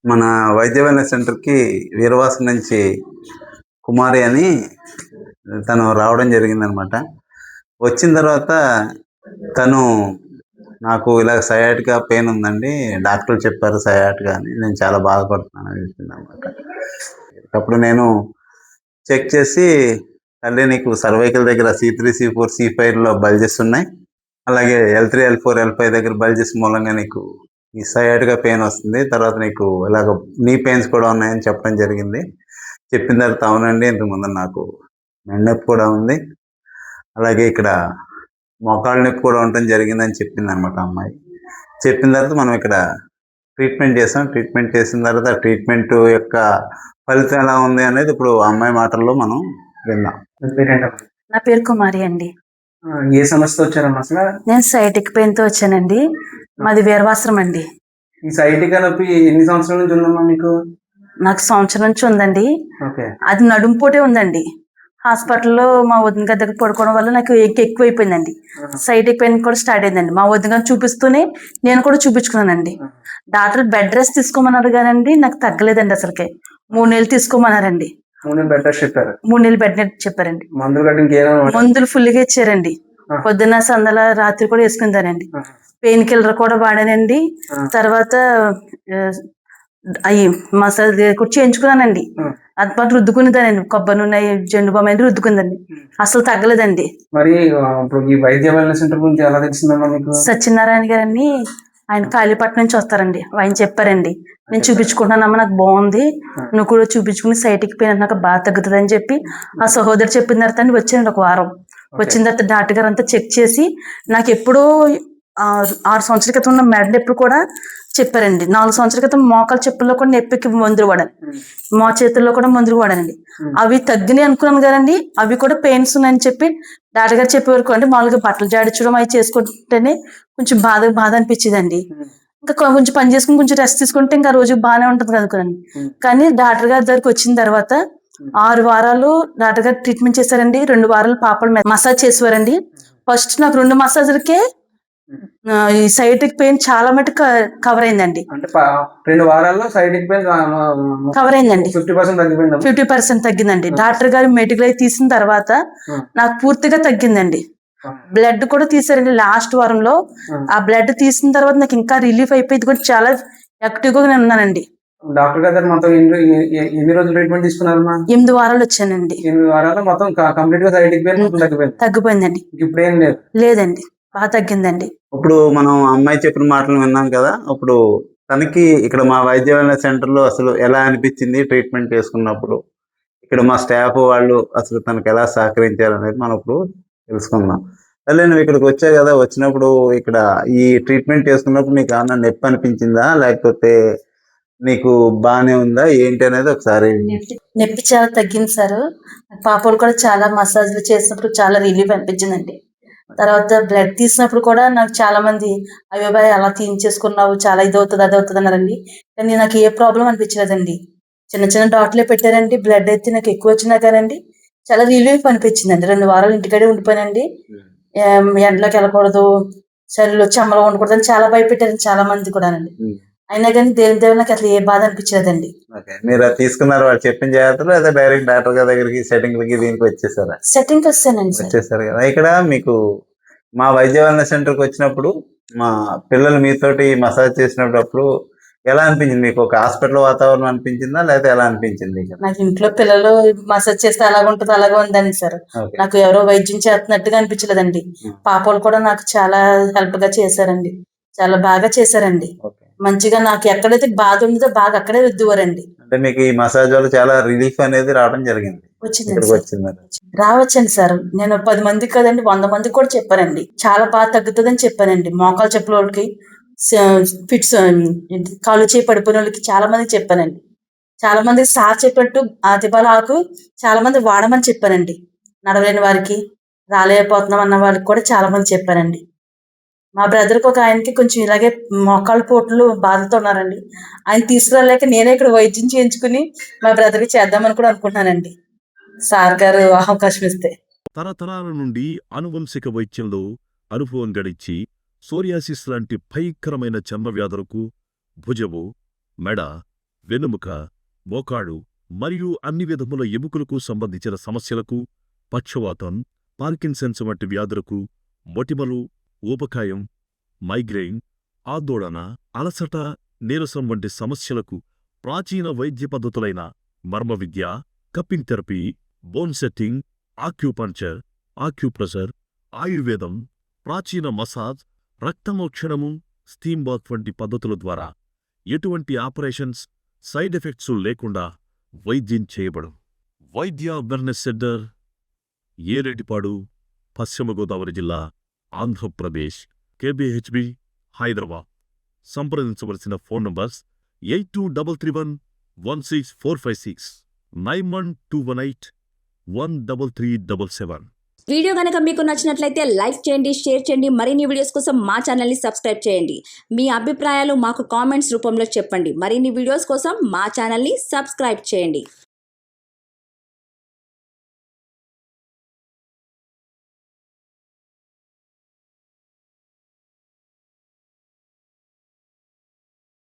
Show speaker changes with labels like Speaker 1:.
Speaker 1: మన వైద్య వెల్నెస్ సెంటర్‌కి వీరవాసం నుంచి కుమారి అని తను రావడం జరిగిందనమాట. వచ్చిన తర్వాత తను నాకు ఇలా సయాటికా పెయిన్ ఉందండి. డాక్టర్లు చెప్పారు సయాటికా అని. నేను చాలా బాధపడుతున్నానని చెప్పిందనమాట. అప్పుడు నేను చెక్ చేసి, "తల్లి నీకు సర్వైకల్ దగ్గర C3, C4, C5లో బల్జెస్ ఉన్నాయి. అలాగే L3, L4, L5 దగ్గర బల్జెస్ మూలంగా నీకు ఈ సయాటికా పెయిన్ వస్తుంది. తర్వాత నీకు ఇలాగ నీ పెయిన్స్ కూడా ఉన్నాయని చెప్పడం జరిగింది. చెప్పిన తర్వాత అవునండి ఇంతకుముందు నాకు మెడ నొప్పి కూడా ఉంది. అలాగే ఇక్కడ మోకాళ్ళ నొప్పి కూడా ఉండటం జరిగిందని చెప్పిందనమాట అమ్మాయి. చెప్పిన తర్వాత మనం ఇక్కడ ట్రీట్మెంట్ చేసాం. ట్రీట్మెంట్ చేసిన తర్వాత ఆ ట్రీట్మెంట్ యొక్క ఫలితం ఎలా ఉంది అనేది ఇప్పుడు ఆ అమ్మాయి మాటల్లో మనం విందాం.
Speaker 2: మీ పేరేంటమ్మా?
Speaker 3: నా పేరు కుమారి అండి.
Speaker 2: ఏ సమస్యతో వచ్చారమ్మా అసలు?
Speaker 3: నేను సైటిక్ పెయిన్తో వచ్చానండి. మాది వీరవాసరం అండి.
Speaker 2: ఈ సైటికా నొప్పి ఎన్ని సంవత్సరాల నుంచి ఉందమ్మా మీకు?
Speaker 3: నాకు సంవత్సరం నుంచి ఉందండి.
Speaker 2: ఓకే.
Speaker 3: అది నడుము పోటే ఉందండి. హాస్పిటల్లో మా వదిన గారి దగ్గర పడుకోవడం వల్ల నాకు ఎక్కువైపోయిందండి. సైటిక్ పెయిన్ కూడా స్టార్ట్ అయిందండి. మా వదిన గారిని చూపిస్తూనే నేను కూడా చూపించుకున్నానండి. డాక్టర్ బెడ్ రెస్ట్ తీసుకోమన్నారు కానండి నాకు తగ్గలేదండి. అసలుకే 3 నెలలు తీసుకోమన్నారండి.
Speaker 2: 3 నెలలు బెడ్ రెస్ట్ చెప్పారు.
Speaker 3: 3 నెలలు బెడ్ రెస్ట్ చెప్పారండి.
Speaker 2: మందులు గట్రా ఇంకేమైనా?
Speaker 3: మందులు ఫుల్గా ఇచ్చారండి. పొద్దున్న సందల రాత్రి కూడా వేసుకుంటానండి. పెయిన్ కిల్లర్ కూడా వాడానండి. తర్వాత అవి మసాజ్ కూడా చేయించుకున్నానండి. అది పాటు రుద్దుకునేదానండి. కొబ్బరి నూనె, జెండు బామ్ అనేది రుద్దుకుందండి. అసలు తగ్గలేదండి.
Speaker 2: మరి ఇప్పుడు ఈ వైద్య వెల్నెస్ సెంటర్ గురించి ఎలా తెలిసిందమ్మా మీకు?
Speaker 3: సత్యనారాయణ గారని ఆయన కాళీపట్నం నుంచి వస్తారండి. ఆయన చెప్పారండి, నేను చూపించుకుంటున్నానమ్మా, నాకు బాగుంది, నువ్వు కూడా చూపించుకుని సైటిక్ పెయిన్ నాకు బాగా తగ్గుతుంది అని చెప్పి ఆ సహోదరు చెప్పిన తర్వాత వచ్చానండి. ఒక వారం వచ్చిన తర్వాత డాక్టర్ గారు అంతా చెక్ చేసి నాకు ఎప్పుడో 6 సంవత్సరాల క్రితం ఉన్న మెడ నొప్పి కూడా చెప్పారండి. 4 సంవత్సరాల క్రితం మోకాల చెప్పుల్లో కూడా నొప్పికి మందులు వాడాను. మా చేతుల్లో కూడా మందులు వాడానండి. అవి తగ్గినాయి అనుకున్నాను కదండి, అవి కూడా పెయిన్స్ ఉన్నాయని చెప్పి డాక్టర్ గారు చెప్పే వరకు అంటే మామూలుగా బట్టలు జాడించడం అవి చేసుకుంటేనే కొంచెం బాధ అనిపించేదండి. ఇంకా కొంచెం పని చేసుకుని కొంచెం రెస్ట్ తీసుకుంటే ఇంకా రోజు బాగానే ఉంటుంది కనుకోండి. కానీ డాక్టర్ గారి దగ్గరికి వచ్చిన తర్వాత 6 వారాలు డాక్టర్ గారు ట్రీట్మెంట్ చేశారండి. 2 వారాలు పాపలు మసాజ్ చేసేవారండి. ఫస్ట్ నాకు 2 మసాజులకే ఈ సైటిక్ పెయిన్ చాలా మటుకు కవర్ అయిందండి.
Speaker 2: అంటే 2 వారాల్లో సైటిక్ పెయిన్
Speaker 3: కవర్ అయిందండి.
Speaker 2: 50% తగ్గిపోయింది.
Speaker 3: 50% తగ్గిందండి. డాక్టర్ గారు మెడికల్ అయి తీసిన తర్వాత నాకు పూర్తిగా తగ్గిందండి. బ్లడ్ కూడా తీసారండి లాస్ట్ వారంలో. ఆ బ్లడ్ తీసిన తర్వాత నాకు ఇంకా రిలీఫ్ అయిపోయింది కూడా చాలా యాక్టివ్ గా నేను ఉన్నానండి.
Speaker 2: డాక్టర్ గారు మొత్తం ఎన్ని రోజులు ట్రీట్మెంట్ తీసుకున్నారమ్మా?
Speaker 3: 8 వారాలు వచ్చానండి.
Speaker 2: 8 వారాల్లో మొత్తం కంప్లీట్ గా సైటిక్ పెయిన్
Speaker 3: తగ్గిపోయిందండి.
Speaker 2: ఇప్పుడు ఏం లేదు?
Speaker 3: లేదండి, బాగా తగ్గిందండి.
Speaker 1: ఇప్పుడు మనం అమ్మాయి చెప్పిన మాటలు విన్నాం కదా. ఇప్పుడు తనకి ఇక్కడ మా వైద్య వెల్నెస్ సెంటర్లో అసలు ఎలా అనిపించింది ట్రీట్మెంట్ చేసుకున్నప్పుడు, ఇక్కడ మా స్టాఫ్ వాళ్ళు అసలు తనకు ఎలా సహకరించారు అనేది మనం ఇప్పుడు తెలుసుకుందాం. అదే నువ్వు ఇక్కడికి వచ్చావు కదా, వచ్చినప్పుడు ఇక్కడ ఈ ట్రీట్మెంట్ చేసుకున్నప్పుడు నీకు ఏమన్నా నొప్పి అనిపించిందా, లేకపోతే నీకు బాగానే ఉందా ఏంటి అనేది ఒకసారి.
Speaker 3: నొప్పి చాలా తగ్గింది సార్. పాపలు కూడా చాలా మసాజ్లు చేసినప్పుడు చాలా రిలీఫ్ అనిపించిందండి. తర్వాత బ్లడ్ తీసినప్పుడు కూడా నాకు చాలా మంది అయ్యోబాయ్ అలా తీయించేసుకున్నావు, చాలా ఇది అవుతుంది అది అవుతుంది అన్నారండి. కానీ నాకు ఏ ప్రాబ్లం అనిపించలేదండి. చిన్న చిన్న డాట్లే పెట్టారండి. బ్లడ్ అయితే నాకు ఎక్కువ వచ్చినా కానండి చాలా రిలీఫ్ అనిపించిందండి. 2 వారాలు ఇంటికాడే ఉండిపోయానండి. ఎండలోకి వెళ్ళకూడదు, చలిలో చెమ్మలో ఉండకూడదు అని చాలా భయపెట్టారండి చాలా మంది కూడా అండి. అయినా కానీ దేవుడు నాకు అసలు ఏ బాధ అనిపించలేదండి.
Speaker 1: మీరు అది తీసుకున్నారు వాళ్ళు చెప్పిన జాగ్రత్తలు, లేదా డైరెక్ట్ డాక్టర్ గారి దగ్గరికి సెట్టింగ్లకి దీనికి వచ్చేసారా?
Speaker 3: సెట్టింగ్ వస్తానండి.
Speaker 1: వచ్చేసారు కదా. ఇక్కడ మీకు మా వైద్య వెల్నెస్ సెంటర్కి వచ్చినప్పుడు మా పిల్లలు మీతోటి మసాజ్ చేసినప్పుడు ఎలా అనిపించింది మీకు? ఒక హాస్పిటల్ వాతావరణం అనిపించిందా, లేకపోతే ఎలా అనిపించింది?
Speaker 3: నాకు ఇంట్లో పిల్లలు మసాజ్ చేస్తే అలాగ ఉంటుంది అలాగే ఉందండి సార్. నాకు ఎవరో వైద్యం చేస్తున్నట్టుగా అనిపించలేదండి. పాపలు కూడా నాకు చాలా హెల్ప్ గా చేశారండి. చాలా బాగా చేశారండి. మంచిగా నాకు ఎక్కడైతే బాధ ఉందో బాగా అక్కడే రుద్దువారండి.
Speaker 1: అంటే మీకు ఈ మసాజ్ వల్ల చాలా రిలీఫ్ అనేది రావడం జరిగింది.
Speaker 3: రావచ్చండి సార్. నేను 10 మందికి కదండి 100 మందికి కూడా చెప్పానండి. చాలా బాగా తగ్గుతుందని చెప్పానండి. మోకాలు చెప్పుల వాళ్ళకి, ఫిట్స్, కాలు చేయి పడిపోయిన వాళ్ళకి చాలా మందికి చెప్పానండి. చాలా మందికి సార్ చెప్పినట్టు ఆదిబల ఆకు చాలా మంది వాడమని చెప్పానండి. నడవలేని వారికి, రాలేకపోతున్నాం అన్న వాళ్ళకి కూడా చాలా మంది చెప్పానండి. మా బ్రదర్కి ఒక ఆయనకి కొంచెం ఇలాగే మోకాళ్ళ పోట్లు బాధతో ఉన్నారండి. ఆయన తీసుకురాలేక నేనే ఇక్కడ వైద్యం చేయించుకుని మా బ్రదర్కి చేద్దామని కూడా అనుకుంటున్నానండి, సార్ గారు అవకాశం ఇస్తే.
Speaker 4: తరతరాల నుండి ఆనువంశిక వైద్యంలో అనుభవం గడించి సోరియాసిస్ లాంటి భయంకరమైన చర్మ వ్యాధులకు భుజము, మెడ, వెన్నెముక, మోకాడు మరియు అన్ని విధముల ఎముకలకు సంబంధించిన సమస్యలకు, పక్షవాతం, పార్కిన్సన్స్ వంటి వ్యాధులకు, మొటిమలు, ఊబకాయం, మైగ్రెయిన్, ఆందోళన, అలసట, నీరసం వంటి సమస్యలకు ప్రాచీన వైద్య పద్ధతులైన మర్మ విద్య, cupping therapy, bone setting, acupuncture, acupressure, ఆయుర్వేదం, ప్రాచీన మసాజ్, రక్తమోక్షణము, స్టీమ్ బాత్ వంటి పద్ధతుల ద్వారా ఎటువంటి ఆపరేషన్స్, సైడ్ ఎఫెక్ట్స్ లేకుండా వైద్యం చేయబడు. వైద్య వెల్నెస్ సెంటర్, ఏరేటిపాడు, పశ్చిమ గోదావరి జిల్లా, ఆంధ్రప్రదేశ్, కేబిహెచ్బి, హైదరాబాద్. సంప్రదించవలసిన ఫోన్ నంబర్స్ 823116 9121813377.
Speaker 5: వీడియో కనుక మీకు నచ్చినట్లయితే లైక్ చేయండి, షేర్ చేయండి. మరిన్ని వీడియోస్ కోసం మా ఛానల్ని సబ్స్క్రైబ్ చేయండి. మీ అభిప్రాయాలు మాకు కామెంట్స్ రూపంలో చెప్పండి. మరిన్ని వీడియోస్ కోసం మా ఛానల్ని సబ్స్క్రైబ్ చేయండి.